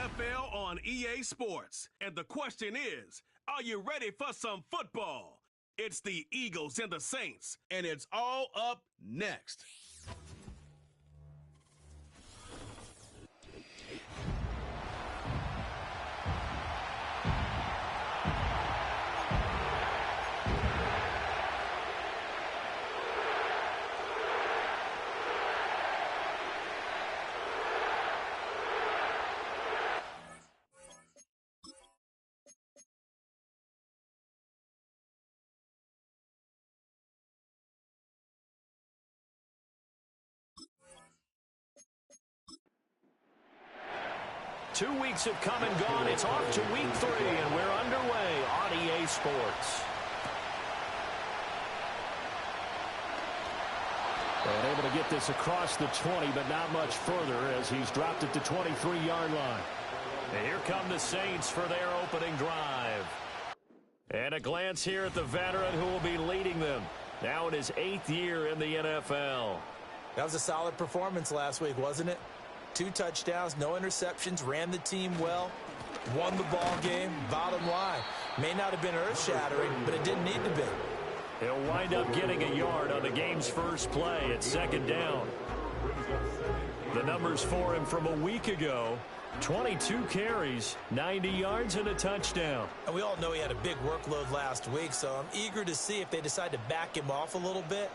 NFL on EA Sports. And the question is, are you ready for some football? It's the Eagles and the Saints, and it's all up next. Two weeks have come and gone. It's off to week 3, and we're underway on EA Sports. And able to get this across the 20, but not much further as he's dropped it to 23-yard line. And here come the Saints for their opening drive. And a glance here at the veteran who will be leading them. Now in his 8th year in the NFL. That was a solid performance last week, wasn't it? 2 touchdowns, no interceptions, ran the team well, won the ball game. Bottom line, may not have been earth-shattering, but it didn't need to be. He'll wind up getting a yard on the game's first play at 2nd down. The numbers for him from a week ago, 22 carries, 90 yards, and a touchdown. And we all know he had a big workload last week, so I'm eager to see if they decide to back him off a little bit.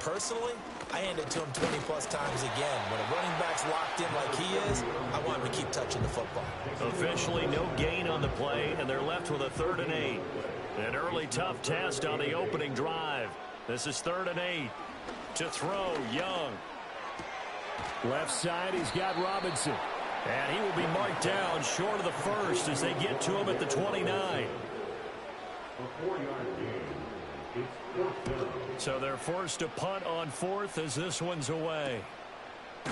Personally, I hand it to him 20-plus times again. When a running back's locked in like he is, I want him to keep touching the football. Officially no gain on the play, and they're left with a 3rd and 8. An early tough test on the opening drive. This is 3rd and 8. To throw, Young. Left side, he's got Robinson. And he will be marked down short of the first as they get to him at the 29. So they're forced to punt on 4th as this one's away. A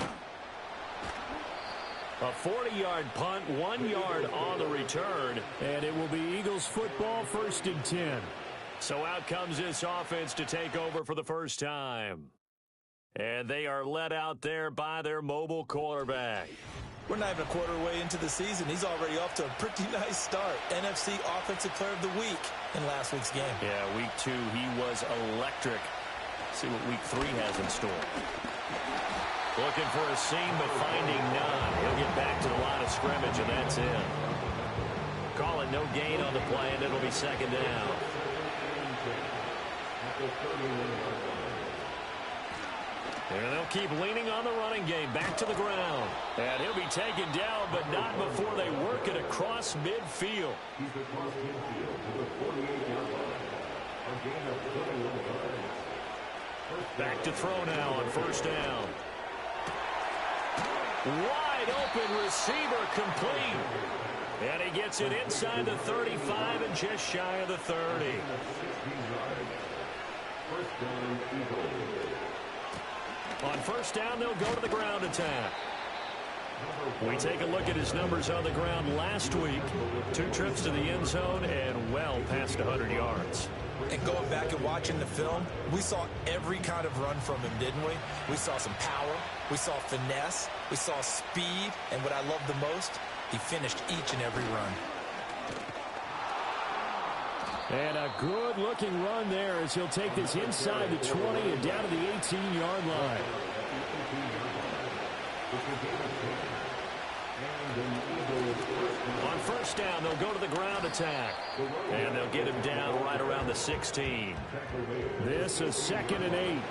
40-yard punt, 1 yard on the return, and it will be Eagles football 1st and 10. So out comes this offense to take over for the first time. And they are led out there by their mobile quarterback. We're not even a quarter way into the season. He's already off to a pretty nice start. NFC Offensive Player of the Week in last week's game. Yeah, week 2, he was electric. See what week 3 has in store. Looking for a seam, but finding none. He'll get back to the line of scrimmage, and that's it. Call it no gain on the play, and it'll be 2nd down. And they'll keep leaning on the running game. Back to the ground. And he'll be taken down, but not before they work it across midfield. Back to throw now on 1st down. Wide open receiver complete. And he gets it inside the 35 and just shy of the 30. On 1st down, they'll go to the ground attack. We take a look at his numbers on the ground last week. 2 trips to the end zone and well past 100 yards. And going back and watching the film, we saw every kind of run from him, didn't we? We saw some power. We saw finesse. We saw speed. And what I love the most, he finished each and every run. And a good-looking run there as he'll take this inside the 20 and down to the 18-yard line. On 1st down, they'll go to the ground attack. And they'll get him down right around the 16. This is 2nd and 8.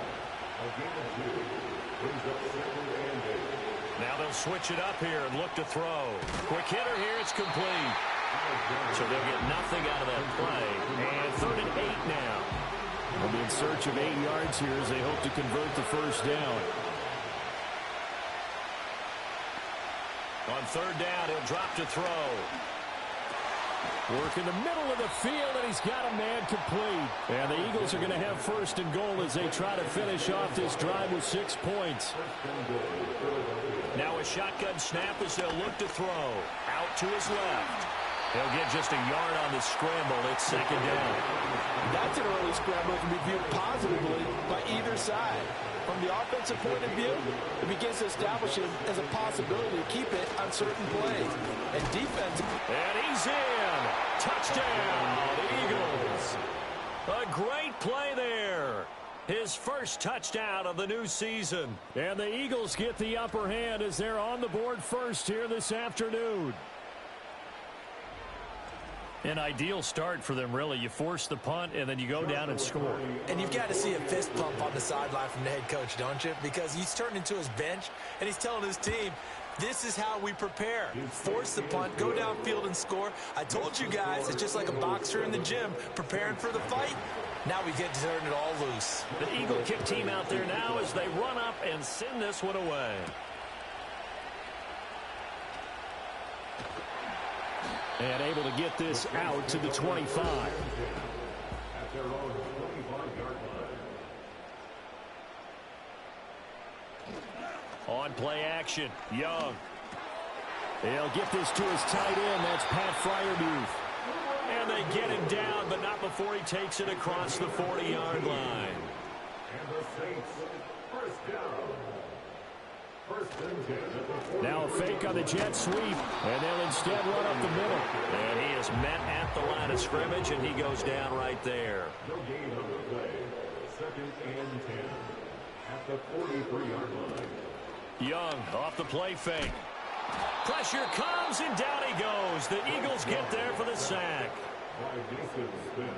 Now they'll switch it up here and look to throw. Quick hitter here, it's complete. So they'll get nothing out of that play. And 3rd and 8 now. They'll be in search of 8 yards here as they hope to convert the 1st down. On 3rd down, he'll drop to throw. Work in the middle of the field, and he's got a man complete. And the Eagles are going to have 1st and goal as they try to finish off this drive with 6 points. Now a shotgun snap as they'll look to throw. Out to his left. He'll get just a yard on the scramble. It's second down. That's an early scramble that can be viewed positively by either side. From the offensive point of view, it begins to establish it as a possibility to keep it on certain plays. And defense. And he's in. Touchdown, Eagles. A great play there. His first touchdown of the new season. And the Eagles get the upper hand as they're on the board first here this afternoon. An ideal start for them, really. You force the punt, and then you go down and score. And you've got to see a fist pump on the sideline from the head coach, don't you? Because he's turned into his bench, and he's telling his team, this is how we prepare. Force the punt, go downfield and score. I told you guys, it's just like a boxer in the gym preparing for the fight. Now we get to turn it all loose. The Eagle kick team out there now as they run up and send this one away. And able to get this out to the 25. On play action, Young. He'll get this to his tight end. That's Pat Fryermuth. And they get him down, but not before he takes it across the 40-yard line. And the Saints, first down. Now a fake on the jet sweep, and they'll instead run up the middle. And he is met at the line of scrimmage, and he goes down right there. No gain on the play. Second and 10 at the 43-yard line. Young off the play fake. Pressure comes, and down he goes. The Eagles get there for the sack. By Mason Smith,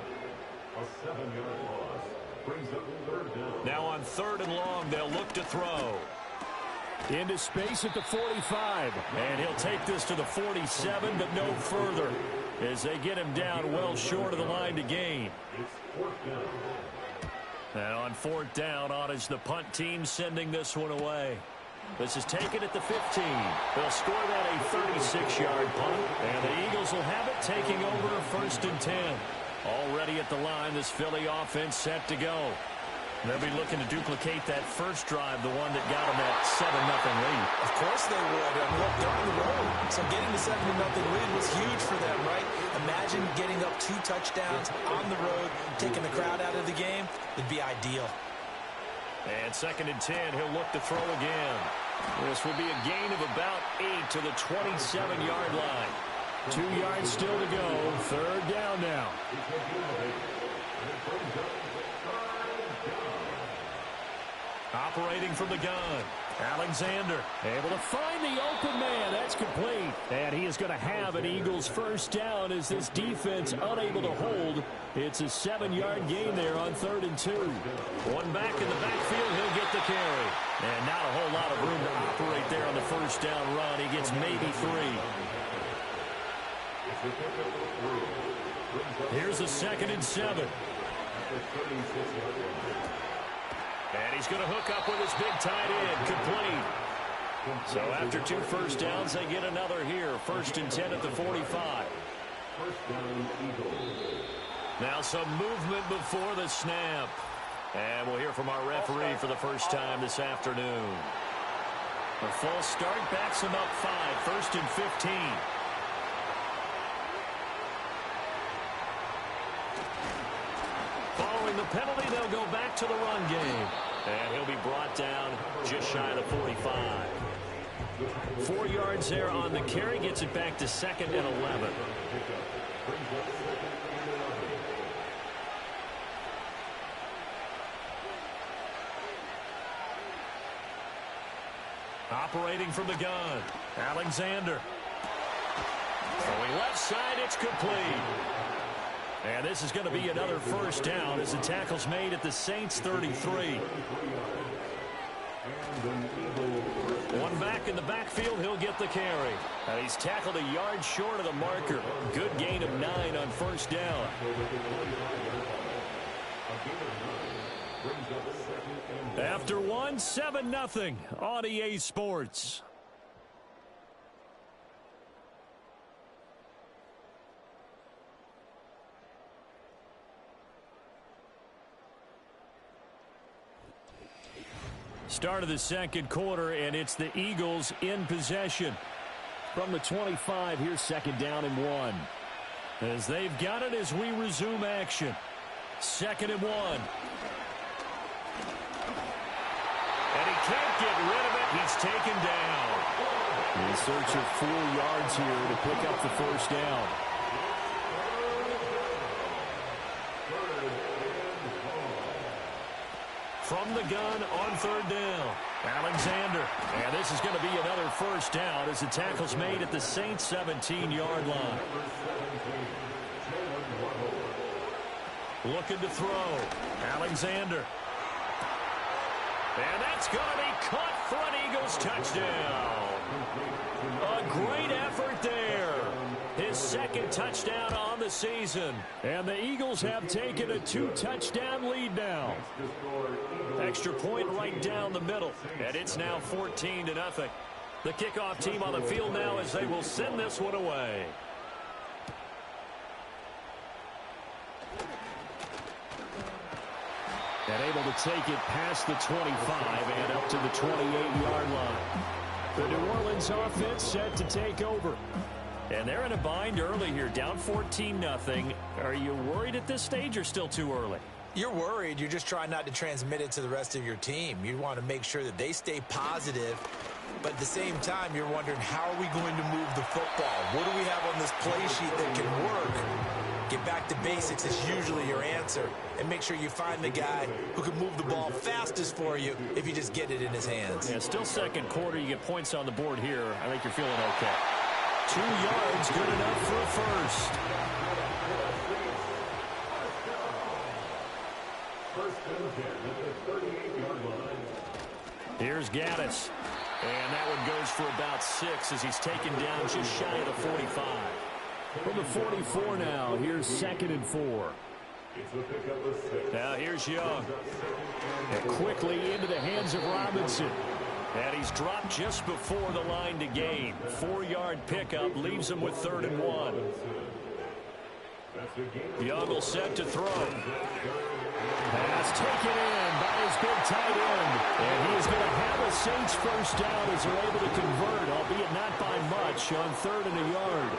a 7-yard loss brings up third down. Now on third and long, they'll look to throw. Into space at the 45. And he'll take this to the 47, but no further, as they get him down well short of the line to gain. It's fourth down. And on fourth down, on is the punt team sending this one away. This is taken at the 15. They'll score that a 36-yard punt, and the Eagles will have it taking over first and 10. Already at the line, this Philly offense set to go. They'll be looking to duplicate that first drive, the one that got them that 7-0 lead. Of course they would. I mean, look, they're on the road. So getting the 7-0 lead was huge for them, right? Imagine getting up 2 touchdowns on the road, taking the crowd out of the game. It'd be ideal. And second and 10, he'll look to throw again. This will be a gain of about 8 to the 27-yard line. 2 yards still to go. Third down now. Operating from the gun. Alexander able to find the open man. That's complete. And he is going to have an Eagles first down as this defense unable to hold. It's a 7-yard gain there on 3rd and 2. One back in the backfield. He'll get the carry. And not a whole lot of room to operate there on the first down run. He gets maybe 3. Here's a 2nd and 7. And he's going to hook up with his big tight end. Complete. So after 2 first downs, they get another here. 1st and 10 at the 45. Now some movement before the snap. And we'll hear from our referee for the first time this afternoon. A false start backs him up 5. 1st and 15. Following the penalty, they'll go back to the run game. And he'll be brought down just shy of the 45. 4 yards there on the carry. Gets it back to 2nd and 11. Operating from the gun. Alexander. Throwing left side, it's complete. And this is going to be another first down as the tackle's made at the Saints 33. One back in the backfield, he'll get the carry. And he's tackled a yard short of the marker. Good gain of 9 on first down. After 1, 7-0 on EA Sports. Start of the second quarter, and it's the Eagles in possession. From the 25, here's 2nd down and 1. as they've got it as we resume action. 2nd and 1. And he can't get rid of it. He's taken down. In search of 4 yards here to pick up the first down. From the gun on 3rd down. Alexander. And this is going to be another first down as the tackle's made at the Saints' 17-yard line. Looking to throw. Alexander. And that's going to be caught for an Eagles touchdown. A great effort there. His 2nd touchdown on the season. And the Eagles have taken a 2-touchdown lead now. Extra point right down the middle. And it's now 14-0. The kickoff team on the field now as they will send this one away. And able to take it past the 25 and up to the 28-yard line. The New Orleans offense set to take over. And they're in a bind early here, down 14-0. Are you worried at this stage or still too early? You're worried. You're just trying not to transmit it to the rest of your team. You want to make sure that they stay positive. But at the same time, you're wondering, how are we going to move the football? What do we have on this play sheet that can work? Get back to basics is usually your answer. And make sure you find the guy who can move the ball fastest for you if you just get it in his hands. Yeah, still 2nd quarter. You get points on the board here. I think you're feeling okay. 2 yards, good enough for a first. Here's Gaddis. And that one goes for about 6 as he's taken down just shy of the 45. From the 44 now, here's 2nd and 4. Now here's Young. And quickly into the hands of Robinson. And he's dropped just before the line to gain. 4-yard pickup leaves him with 3rd and 1. Young will set to throw. Pass taken in by his big tight end. And he is going to have a Saints first down as they're able to convert, albeit not by much, on 3rd and a yard.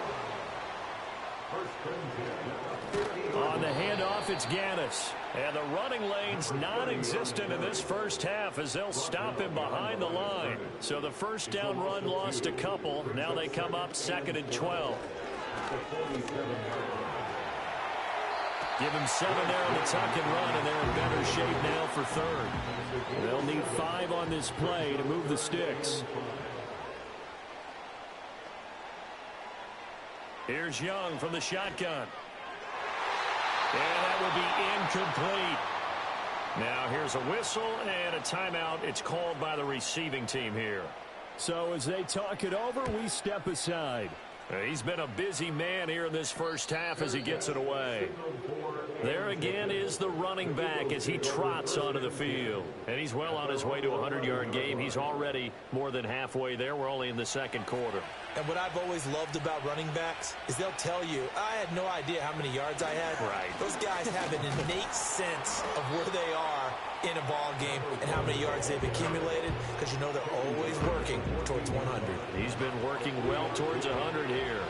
On the handoff, it's Gaddis. And the running lane's non-existent in this first half as they'll stop him behind the line. So the first down run lost a couple. Now they come up 2nd and 12. Give him 7 there on the tuck and run, and they're in better shape now for 3rd. They'll need 5 on this play to move the sticks. Here's Young from the shotgun. And that will be incomplete. Now here's a whistle and a timeout. It's called by the receiving team here. So as they talk it over, we step aside. He's been a busy man here in this first half as he gets it away. There again is the running back as he trots onto the field. And he's well on his way to a 100-yard game. He's already more than halfway there. We're only in the 2nd quarter. And what I've always loved about running backs is they'll tell you, I had no idea how many yards I had. Right. Those guys have an innate sense of where they are in a ball game and how many yards they've accumulated, because you know they're always working towards 100. He's been working well towards 100 here.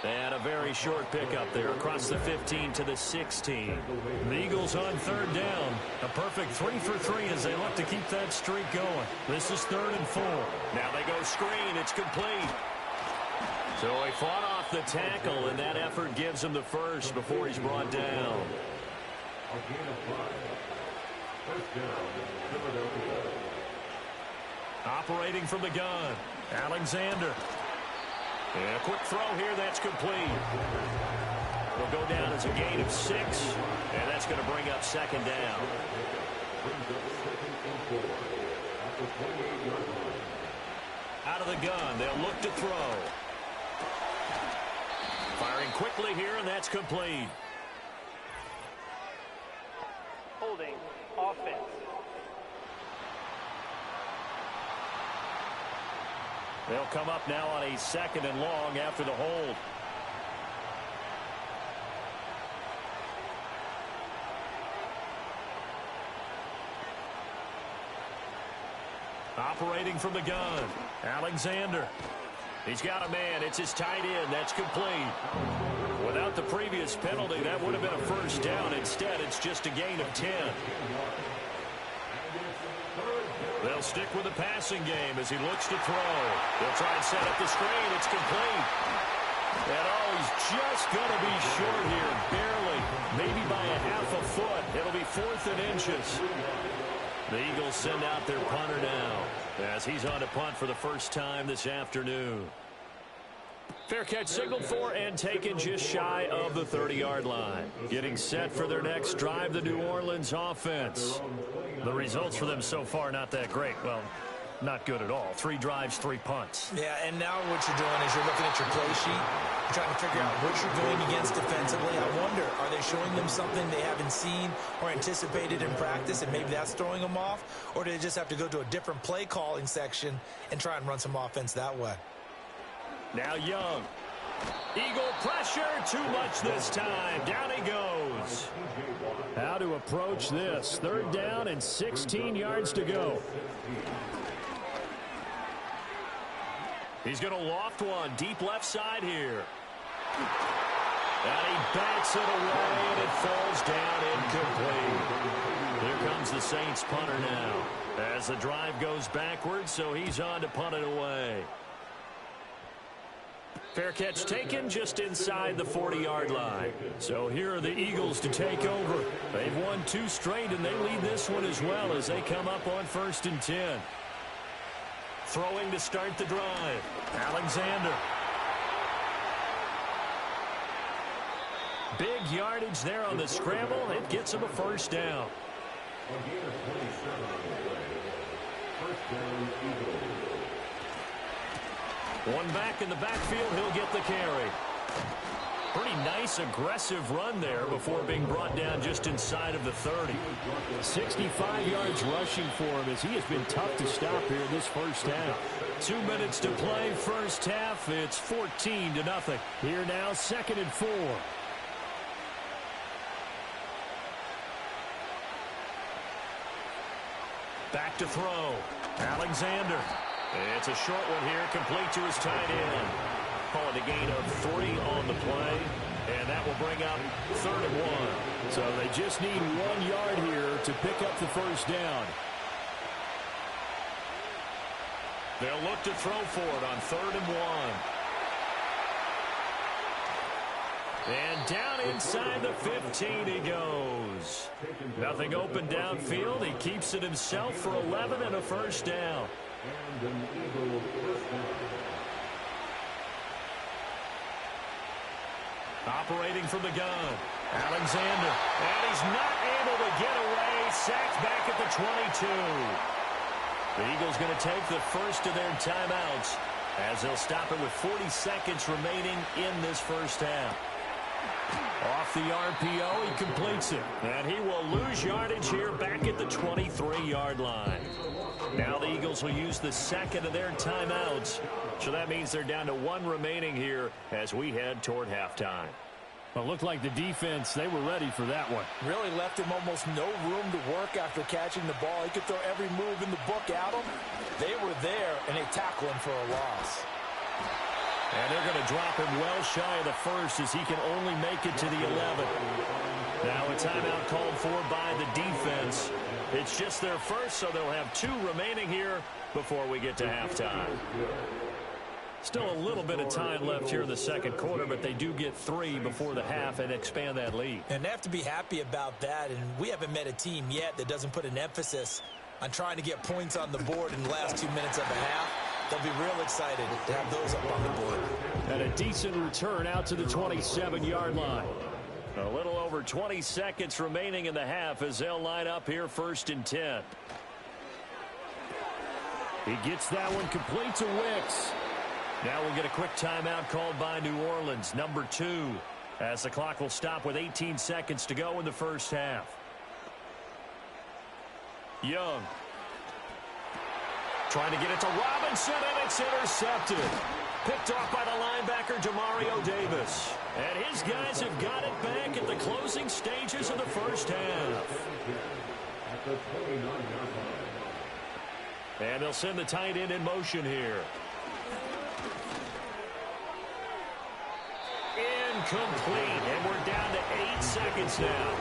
And a very short pickup there across the 15 to the 16. The Eagles on 3rd down. A perfect 3 for 3 as they look to keep that streak going. This is 3rd and 4. Now they go screen. It's complete. So he fought off the tackle, and that effort gives him the first before he's brought down. Operating from the gun, Alexander. And a quick throw here, that's complete. Will go down as a gain of 6, and that's going to bring up 2nd down. Out of the gun, they'll look to throw. Firing quickly here, and that's complete. Holding offense. They'll come up now on a 2nd and long after the hold. Operating from the gun, Alexander. He's got a man. It's his tight end. That's complete. Without the previous penalty, that would have been a first down. Instead, it's just a gain of 10. They'll stick with the passing game as he looks to throw. They'll try and set up the screen. It's complete. And he's just going to be short here, barely, maybe by a half a foot. It'll be 4th and inches. The Eagles send out their punter now as he's on to punt for the first time this afternoon. Fair catch signaled for and taken just shy of the 30-yard line. Getting set for their next drive, the New Orleans offense. The results for them so far not that great. Well, not good at all. 3 drives, 3 punts. Yeah, and now what you're doing is you're looking at your play sheet. You're trying to figure out what you're going against defensively. I wonder, are they showing them something they haven't seen or anticipated in practice, and maybe that's throwing them off? Or do they just have to go to a different play calling section and try and run some offense that way? Now Young. Eagle pressure, too much this time. Down he goes. How to approach this. 3rd down and 16 yards to go. He's going to loft one deep left side here. And he bats it away, and it falls down incomplete. Here comes the Saints punter now as the drive goes backwards, so he's on to punt it away. Fair catch taken just inside the 40-yard line. So here are the Eagles to take over. They've won 2 straight, and they lead this one as well as they come up on 1st and 10. Throwing to start the drive, Alexander. Big yardage there on the scramble. It gets him a first down. One back in the backfield, he'll get the carry. Pretty nice, aggressive run there before being brought down just inside of the 30. 65 yards rushing for him as he has been tough to stop here in this first half. 2 minutes to play first half. It's 14-0. Here now, 2nd and 4. Back to throw. Alexander. It's a short one here, complete to his tight end. Call it a gain of 3 on the play, and that will bring up 3rd and 1. So they just need 1 yard here to pick up the first down. They'll look to throw for it on 3rd and 1. And down inside the 15 he goes. Nothing open downfield. He keeps it himself for 11 and a first down. Operating from the gun, Alexander. And he's not able to get away. Sacked back at the 22. The Eagles going to take the first of their timeouts as they'll stop it with 40 seconds remaining in this first half. Off the RPO, he completes it. And he will lose yardage here back at the 23-yard line. Now the Eagles will use the second of their timeouts. So that means they're down to 1 remaining here as we head toward halftime. Well, it looked like the defense, they were ready for that one. Really left him almost no room to work after catching the ball. He could throw every move in the book at him. They were there, and they tackle him for a loss. And they're going to drop him well shy of the first as he can only make it to the 11. Now a timeout called for by the defense. It's just their first, so they'll have 2 remaining here before we get to halftime. Still a little bit of time left here in the second quarter, but they do get 3 before the half and expand that lead. And they have to be happy about that, and we haven't met a team yet that doesn't put an emphasis on trying to get points on the board in the last 2 minutes of the half. They'll be real excited to have those up on the board. And a decent return out to the 27-yard line. A little over 20 seconds remaining in the half as they'll line up here 1st and 10. He gets that one complete to Wicks. Now we'll get a quick timeout called by New Orleans, number 2, as the clock will stop with 18 seconds to go in the first half. Young. Trying to get it to Robinson, and it's intercepted. Picked off by the linebacker, Demario Davis. And his guys have got it back at the closing stages of the first half. And they'll send the tight end in motion here. Incomplete, and we're down to 8 seconds now.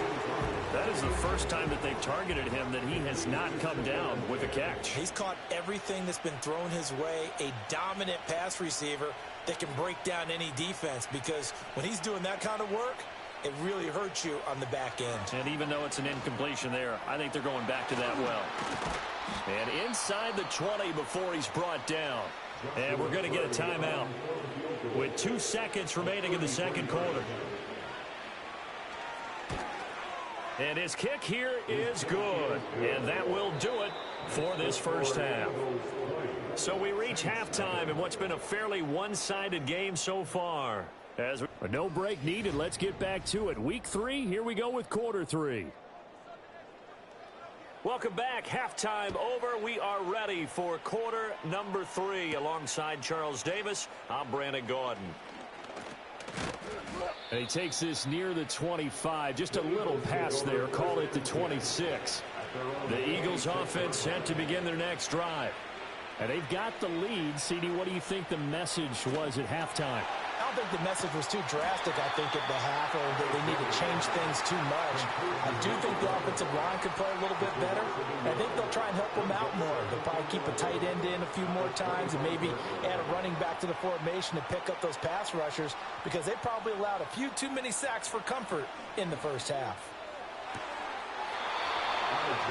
That is the first time that they've targeted him that he has not come down with a catch. He's caught everything that's been thrown his way, a dominant pass receiver that can break down any defense, because when he's doing that kind of work, it really hurts you on the back end. And even though it's an incompletion there, I think they're going back to that well. And inside the 20 before he's brought down. And we're going to get a timeout with 2 seconds remaining in the second quarter. And his kick here is good. And that will do it for this first half. So we reach halftime in what's been a fairly one-sided game so far. As no break needed. Let's get back to it. Week 3, here we go with quarter 3. Welcome back. Halftime over. We are ready for quarter number 3. Alongside Charles Davis, I'm Brandon Gordon. And he takes this near the 25. Just a little pass there. Call it the 26. The Eagles offense set to begin their next drive. And they've got the lead. CD, what do you think the message was at halftime? I don't think the message was too drastic, I think, at the half, or that they need to change things too much. I do think the offensive line could play a little bit better. I think they'll try and help them out more. They'll probably keep a tight end in a few more times and maybe add a running back to the formation to pick up those pass rushers, because they probably allowed a few too many sacks for comfort in the first half.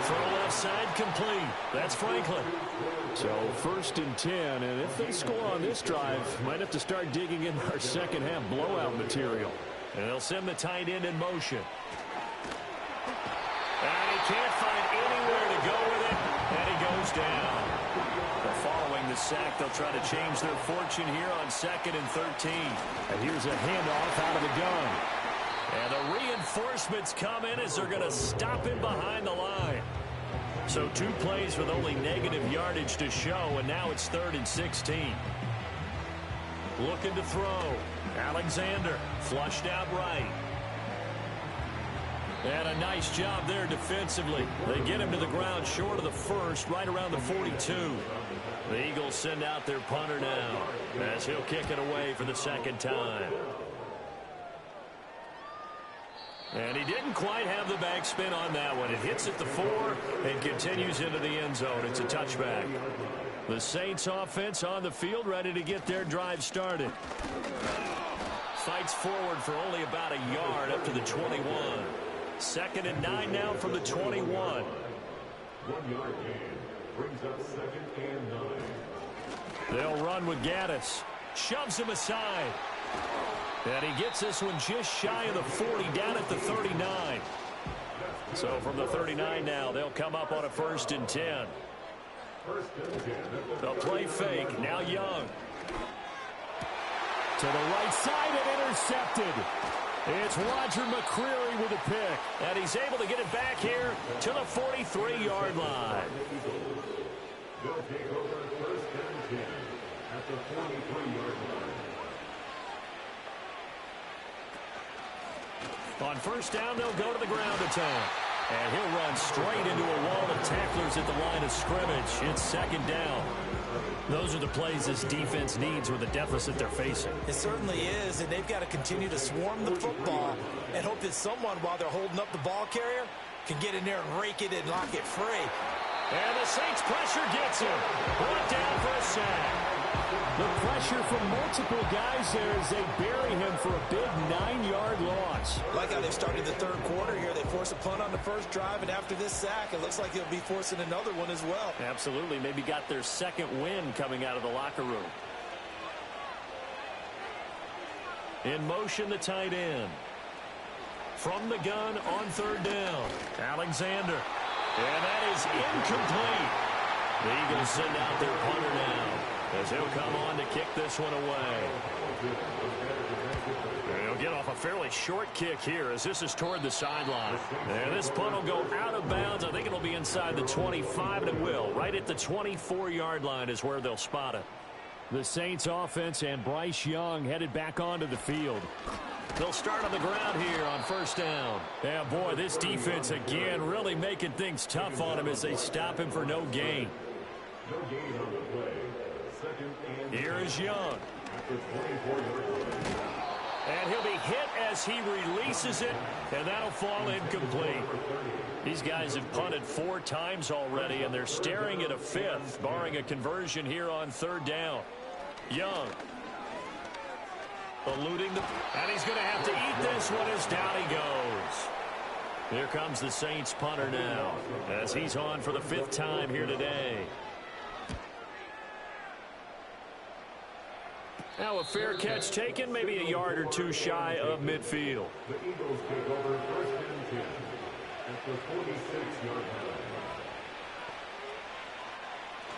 Throw left side complete. That's Franklin. So 1st and 10, and if they score on this drive, might have to start digging in our second half blowout material. And they'll send the tight end in motion. And he can't find anywhere to go with it, and he goes down. But following the sack, they'll try to change their fortune here on 2nd and 13. And here's a handoff out of the gun. And the reinforcements come in as they're going to stop him behind the line. So 2 plays with only negative yardage to show, and now it's 3rd and 16. Looking to throw. Alexander flushed out right. And a nice job there defensively. They get him to the ground short of the first, right around the 42. The Eagles send out their punter now as he'll kick it away for the second time. And he didn't quite have the backspin on that one. It hits at the 4 and continues into the end zone. It's a touchback. The Saints offense on the field, ready to get their drive started. Fights forward for only about a yard up to the 21. 2nd and 9 now from the 21. 1 yard gain brings up 2nd and 9. They'll run with Gaddis. Shoves him aside. And he gets this one just shy of the 40, down at the 39. So from the 39 now, they'll come up on a 1st and 10. They'll play fake. Now Young. To the right side and intercepted. It's Roger McCreary with a pick. And he's able to get it back here to the 43-yard line. They'll take over 1st and 10 at the 43-yard line. On 1st down, they'll go to the ground attack. And he'll run straight into a wall of tacklers at the line of scrimmage. It's 2nd down. Those are the plays this defense needs with the deficit they're facing. It certainly is, and they've got to continue to swarm the football and hope that someone, while they're holding up the ball carrier, can get in there and rake it and lock it free. And the Saints pressure gets him. Brought down for a sack. The pressure from multiple guys there as they bury him for a big 9-yard loss. Like how they started the 3rd quarter here. They forced a punt on the first drive, and after this sack, it looks like they'll be forcing another one as well. Absolutely. Maybe got their 2nd win coming out of the locker room. In motion, the tight end. From the gun on 3rd down. Alexander. And that is incomplete. The Eagles send out their punter now as he'll come on to kick this one away. And he'll get off a fairly short kick here as this is toward the sideline. And this punt will go out of bounds. I think it'll be inside the 25, and it will. Right at the 24-yard line is where they'll spot it. The Saints offense and Bryce Young headed back onto the field. They'll start on the ground here on 1st down. Yeah, boy, this defense again really making things tough on him as they stop him for no gain. No gain on the play. Second and Here is Young. at the 24-yard line. And he'll be hit as he releases it, and that'll fall incomplete. These guys have punted 4 times already, and they're staring at a 5th, barring a conversion here on 3rd down. Young. Eluding the... And he's going to have to eat this one as down he goes. Here comes the Saints punter now, as he's on for the 5th time here today. Now a fair catch taken, maybe a yard or 2 shy of midfield. The Eagles take over 1st and 10 at the 46-yard line.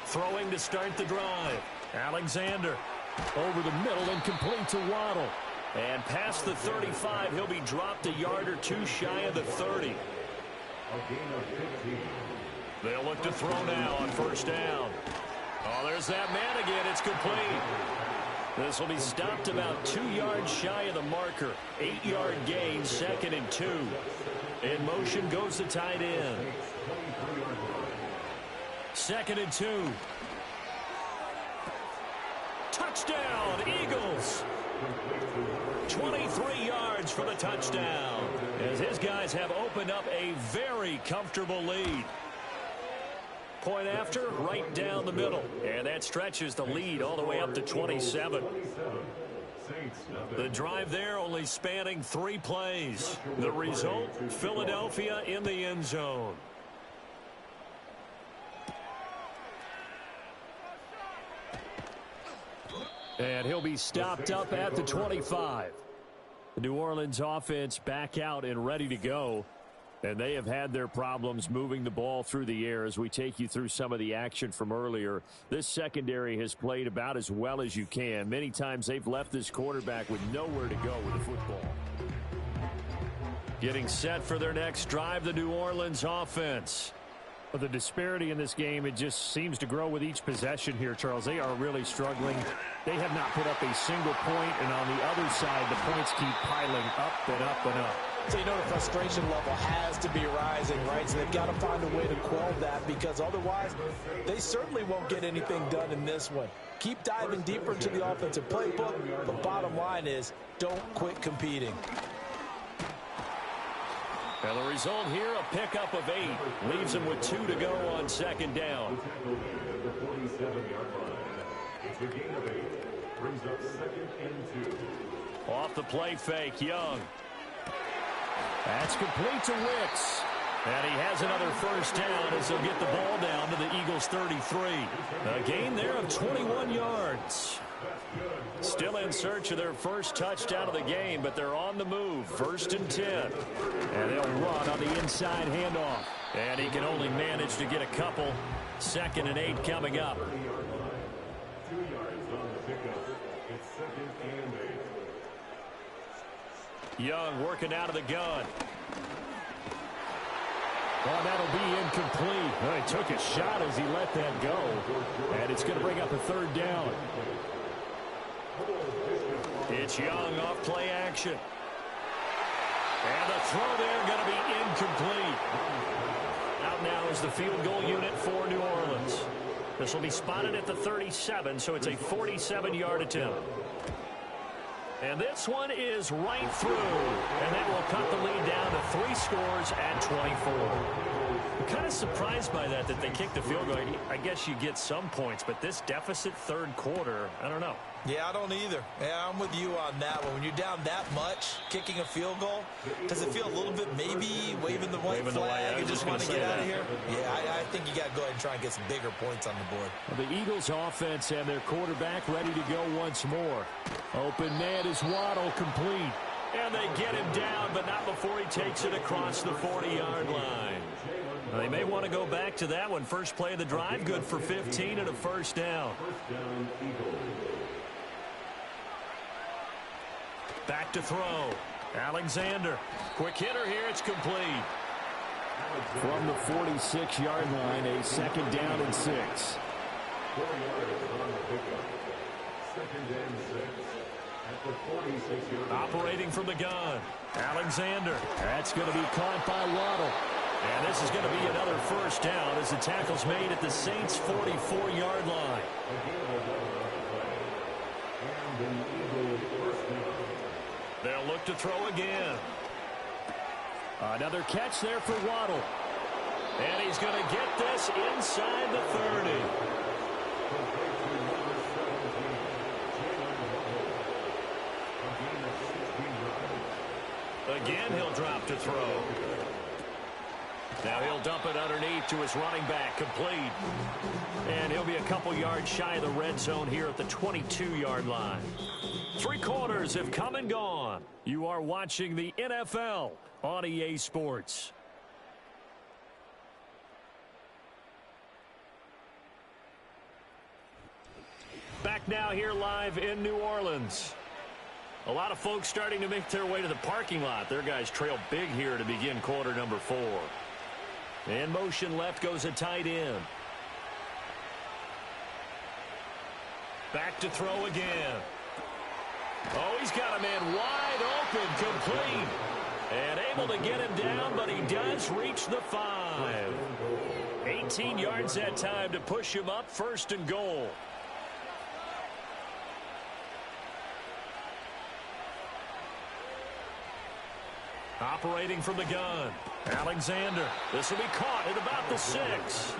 Throwing to start the drive. Alexander over the middle and complete to Waddle. And past the 35, he'll be dropped a yard or 2 shy of the 30. A gain of 15. They'll look to throw now on 1st down. Oh, there's that man again. It's complete. This will be stopped about 2 yards shy of the marker. 8-yard gain, 2nd and 2. In motion goes the tight end. 2nd and 2. Touchdown, Eagles. 23 yards for the touchdown, as his guys have opened up a very comfortable lead. Point after, right down the middle. And that stretches the lead all the way up to 27. The drive there only spanning 3 plays. The result, Philadelphia in the end zone. And he'll be stopped up at the 25. The New Orleans offense back out and ready to go. And they have had their problems moving the ball through the air as we take you through some of the action from earlier. This secondary has played about as well as you can. Many times they've left this quarterback with nowhere to go with the football. Getting set for their next drive, the New Orleans offense. But the disparity in this game, it just seems to grow with each possession here, Charles. They are really struggling. They have not put up a single point, and on the other side, the points keep piling up and up and up. So you know the frustration level has to be rising, right? So they've got to find a way to quell that, because otherwise they certainly won't get anything done in this one. Keep diving deeper into the offensive playbook, but bottom line is don't quit competing. And the result here, a pickup of 8. Leaves him with 2 to go on 2nd down. The 47-yard line. It's a gain of 8. Brings up 2nd and 2. Off the play fake, Young. That's complete to Wicks. And he has another 1st down as they'll get the ball down to the Eagles' 33. A gain there of 21 yards. Still in search of their first touchdown of the game, but they're on the move. 1st and 10. And they'll run on the inside handoff. And he can only manage to get a couple. 2nd and 8 coming up. 2 yards on the pickup. It's 2nd and 8. Young working out of the gun. Well, that'll be incomplete. Well, he took a shot as he let that go. And it's going to bring up a 3rd down. It's Young off play action. And the throw there going to be incomplete. Out now is the field goal unit for New Orleans. This will be spotted at the 37, so it's a 47-yard attempt. And this one is right through. And that will cut the lead down to 3 scores at 24. I'm kind of surprised by that they kicked the field goal. I guess you get some points, but this deficit 3rd quarter, I don't know. Yeah, I don't either. Yeah, I'm with you on that one. When you're down that much, kicking a field goal, does it feel a little bit maybe waving the white flag and just want to get out of here? Yeah, I think you got to go ahead and try and get some bigger points on the board. Well, the Eagles offense and their quarterback ready to go once more. Open man is Waddle, complete. And they get him down, but not before he takes it across the 40-yard line. Well, they may want to go back to that one. First play of the drive, good for 15 and a 1st down. Back to throw. Alexander. Quick hitter here. It's complete. From the 46-yard line, a 2nd down and 6. 4 yards on the pickup. 2nd and 6 at the 46-yard line. Operating from the gun. Alexander. That's going to be caught by Waddle. And this is going to be another first down as the tackle's made at the Saints' 44-yard line. They'll look to throw again. Another catch there for Waddle. And he's going to get this inside the 30. Again, he'll drop to throw. Now he'll dump it underneath to his running back, complete. And he'll be a couple yards shy of the red zone here at the 22-yard line. 3 quarters have come and gone. You are watching the NFL on EA Sports. Back now here live in New Orleans. A lot of folks starting to make their way to the parking lot. Their guys trail big here to begin quarter number 4. In motion left goes a tight end. Back to throw again. Oh, he's got a man wide open, complete. And able to get him down, but he does reach the 5. 18 yards that time to push him up, 1st and goal. Operating from the gun, Alexander. This will be caught at about the 6.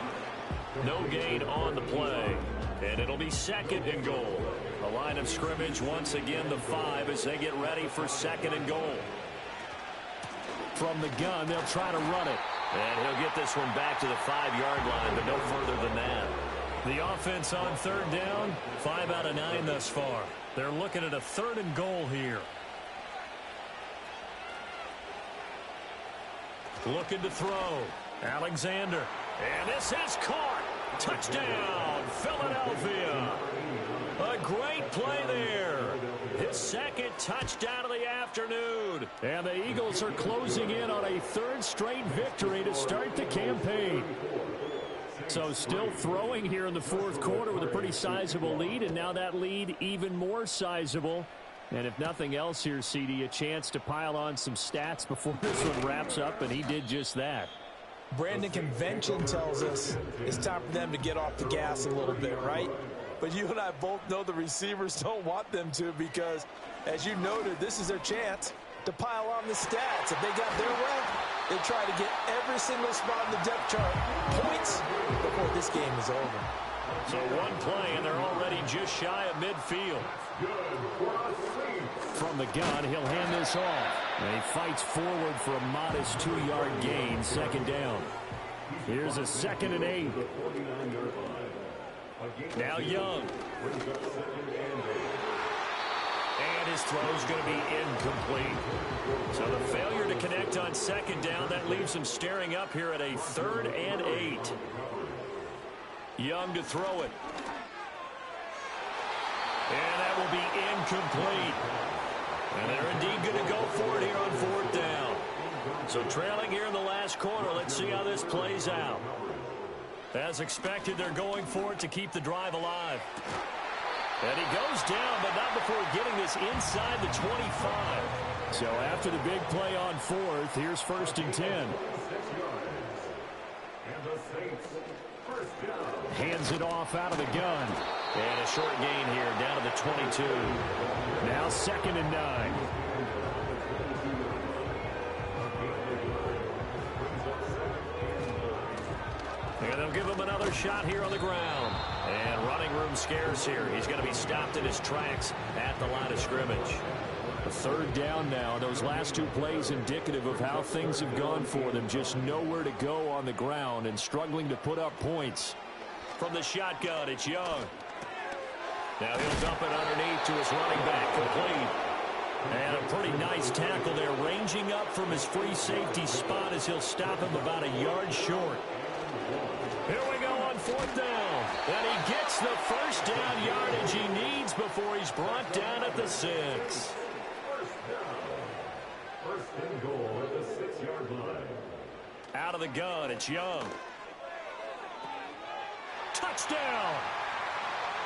No gain on the play. And it'll be 2nd and goal. A line of scrimmage once again the 5 as they get ready for 2nd and goal. From the gun, they'll try to run it. And he'll get this one back to the 5-yard line, but no further than that. The offense on 3rd down, 5 out of 9 thus far. They're looking at a 3rd and goal here. Looking to throw. Alexander. And this is caught. Touchdown, Philadelphia. A great play there. His 2nd touchdown of the afternoon. And the Eagles are closing in on a 3rd straight victory to start the campaign. So still throwing here in the 4th quarter with a pretty sizable lead, and now that lead even more sizable. And if nothing else here, CD, a chance to pile on some stats before this one wraps up, and he did just that. Brandon, convention tells us it's time for them to get off the gas a little bit, right? But you and I both know the receivers don't want them to because, as you noted, this is their chance to pile on the stats. If they got their way, they try to get every single spot in the depth chart points before this game is over. So one play, and they're already just shy of midfield. From the gun, he'll hand this off. And he fights forward for a modest 2-yard gain, 2nd down. Here's a 2nd and 8. Now Young. And his throw's going to be incomplete. So the failure to connect on 2nd down, that leaves him staring up here at a 3rd and 8. Young to throw it. And that will be incomplete. And they're indeed going to go for it here on 4th down. So trailing here in the last quarter, let's see how this plays out. As expected, they're going for it to keep the drive alive. And he goes down, but not before getting this inside the 25. So after the big play on 4th, here's 1st and 10. Hands it off out of the gun. And a short gain here down to the 22. Now 2nd and 9. And they'll give him another shot here on the ground. And running room scarce here. He's going to be stopped in his tracks at the line of scrimmage. A 3rd down now. Those last 2 plays indicative of how things have gone for them. Just nowhere to go on the ground and struggling to put up points. From the shotgun, it's Young. Now he'll dump it underneath to his running back, complete. And a pretty nice tackle there, ranging up from his free safety spot as he'll stop him about a yard short. Here we go on 4th down. And he gets the 1st down yardage he needs before he's brought down at the 6. 1st and goal at the 6-yard line. Out of the gun, it's Young. Touchdown!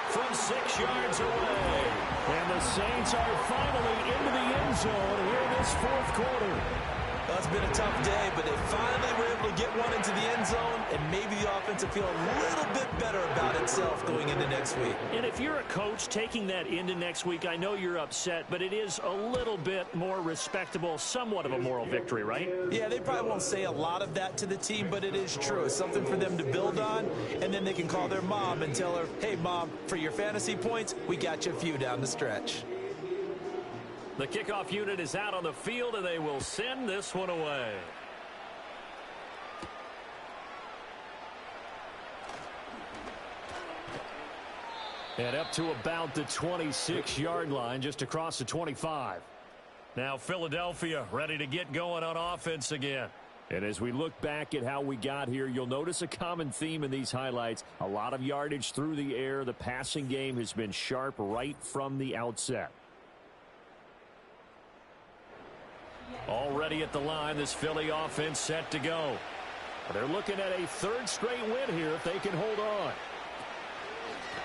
From 6 yards away. And the Saints are finally into the end zone here in this 4th quarter. Well, it's been a tough day, but they finally were able to get one into the end zone, and maybe the offense will feel a little bit better about itself going into next week. And if you're a coach taking that into next week, I know you're upset, but it is a little bit more respectable, somewhat of a moral victory, right? Yeah, they probably won't say a lot of that to the team, but it is true. It's something for them to build on, and then they can call their mom and tell her, hey, Mom, for your fantasy points, we got you a few down the stretch. The kickoff unit is out on the field, and they will send this one away. And up to about the 26-yard line, just across the 25. Now Philadelphia ready to get going on offense again. And as we look back at how we got here, you'll notice a common theme in these highlights. A lot of yardage through the air. The passing game has been sharp right from the outset. Already at the line, this Philly offense set to go. They're looking at a third straight win here if they can hold on.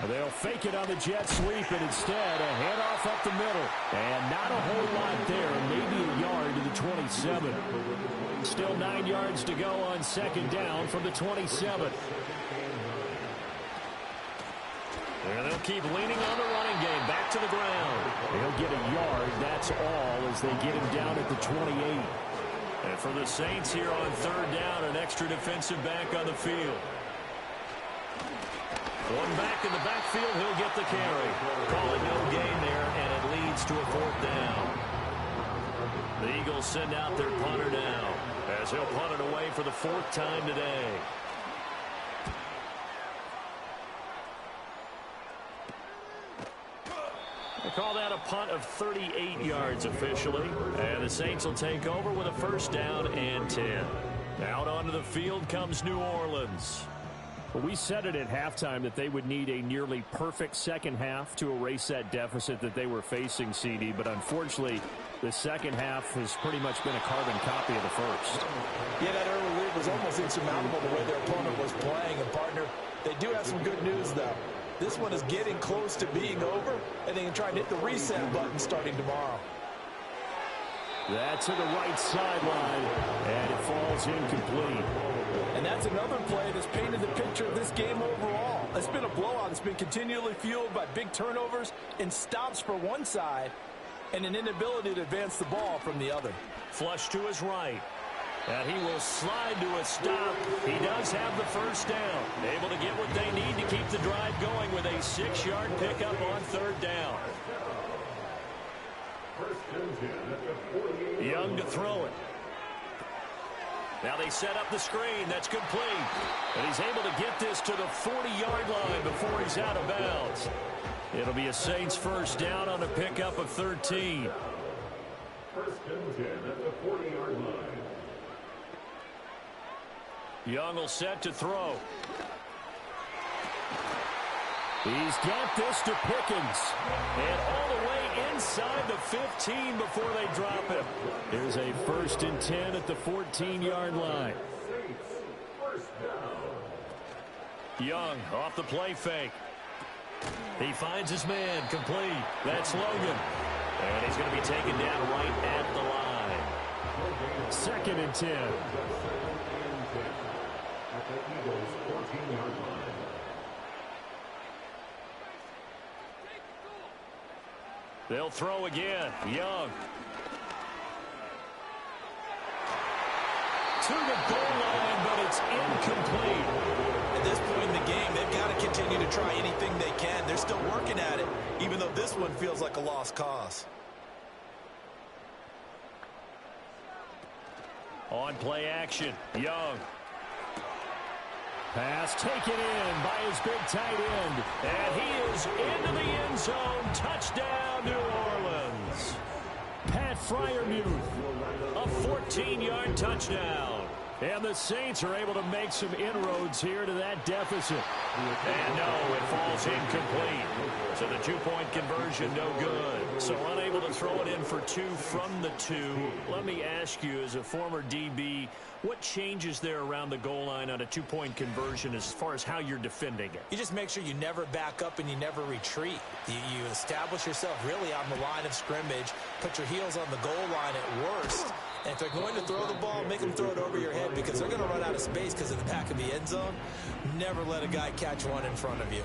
They'll fake it on the jet sweep, and instead a handoff up the middle. And not a whole lot there, maybe a yard to the 27. Still 9 yards to go on second down from the 27. And they'll keep leaning on the running game. Back to the ground. They'll get a yard. That's all as they get him down at the 28. And for the Saints here on third down, an extra defensive back on the field. One back in the backfield. He'll get the carry. Call it no gain there, and it leads to a fourth down. The Eagles send out their punter now as he'll punt it away for the fourth time today. They call that a punt of 38 yards officially. And the Saints will take over with a first down and 10. Out onto the field comes New Orleans. Well, we said it at halftime that they would need a nearly perfect second half to erase that deficit that they were facing, CD. But unfortunately, the second half has pretty much been a carbon copy of the first. Yeah, that early lead was almost insurmountable the way their opponent was playing. And, partner, they do have some good news, though. This one is getting close to being over, and they can try and hit the reset button starting tomorrow. That's to the right sideline, and it falls incomplete. And that's another play that's painted the picture of this game overall. It's been a blowout. It's been continually fueled by big turnovers and stops for one side and an inability to advance the ball from the other. Flush to his right. And he will slide to a stop. He does have the first down. Able to get what they need to keep the drive going with a 6-yard pickup on third down. Young to throw it. Now they set up the screen. That's complete. And he's able to get this to the 40-yard line before he's out of bounds. It'll be a Saints first down on a pickup of 13. First and 10 at the 40-yard line. Young will set to throw. He's got this to Pickens. And all the way inside the 15 before they drop him. There's a first and 10 at the 14-yard line. Young off the play fake. He finds his man complete. That's Logan. And he's going to be taken down right at the line. Second and 10. At the Eagles' 14-yard line. They'll throw again. Young. To the goal line, but it's incomplete. At this point in the game, they've got to continue to try anything they can. They're still working at it, even though this one feels like a lost cause. On play action, Young. Pass taken in by his big tight end. And he is into the end zone. Touchdown, New Orleans. Pat Freiermuth. A 14-yard touchdown. And the Saints are able to make some inroads here to that deficit. And no, it falls incomplete. So the two-point conversion, no good. So unable to throw it in for two from the two. Let me ask you, as a former DB, what changes there around the goal line on a two-point conversion as far as how you're defending it? You just make sure you never back up and you never retreat. You establish yourself really on the line of scrimmage, put your heels on the goal line at worst, And if they're going to throw the ball, make them throw it over your head because they're going to run out of space because of the back of the end zone. Never let a guy catch one in front of you.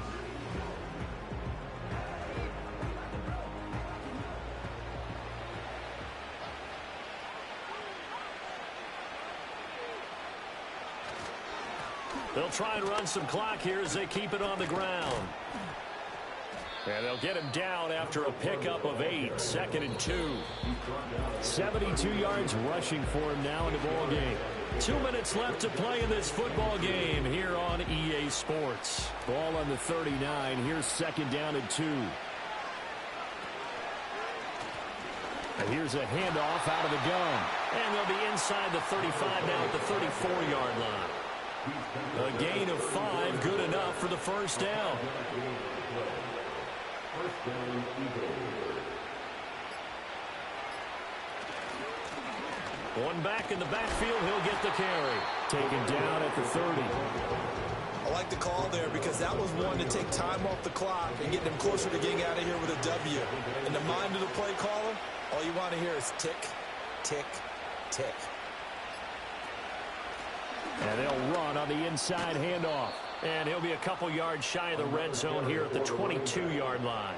They'll try and run some clock here as they keep it on the ground. And they'll get him down after a pickup of 8, 2nd and 2. 72 yards rushing for him now in the ball game. 2 minutes left to play in this football game here on EA Sports. Ball on the 39. Here's 2nd down and 2. And here's a handoff out of the gun. And they'll be inside the 35 now at the 34-yard line. A gain of 5, good enough for the first down. One back in the backfield, he'll get the carry. Taken down at the 30. I like the call there because that was one to take time off the clock and get them closer to getting out of here with a W. In the mind of the play caller, all you want to hear is tick, tick, tick. And they'll run on the inside handoff. And he'll be a couple yards shy of the red zone here at the 22-yard line.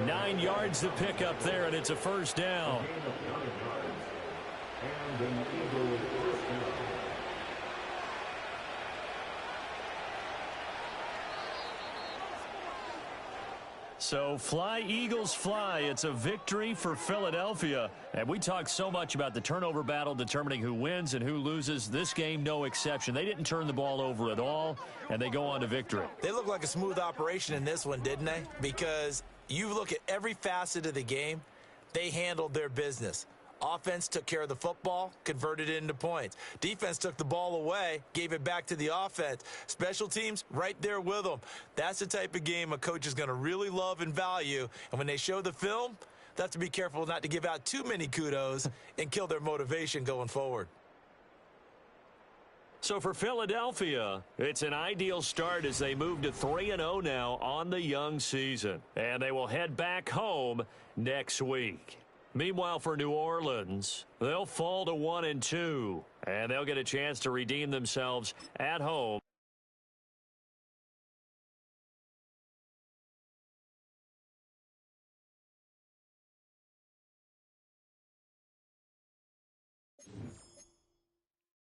9 yards to pick up there, and it's a first down. So fly, Eagles, fly. It's a victory for Philadelphia. And we talk so much about the turnover battle determining who wins and who loses. This game, no exception. They didn't turn the ball over at all, and they go on to victory. They look like a smooth operation in this one, didn't they? Because you look at every facet of the game, they handled their business. Offense took care of the football, converted it into points. Defense took the ball away, gave it back to the offense. Special teams, right there with them. That's the type of game a coach is going to really love and value. And when they show the film, they have to be careful not to give out too many kudos and kill their motivation going forward. So for Philadelphia, it's an ideal start as they move to 3-0 now on the young season. And they will head back home next week. Meanwhile, for New Orleans, they'll fall to 1-2, and they'll get a chance to redeem themselves at home.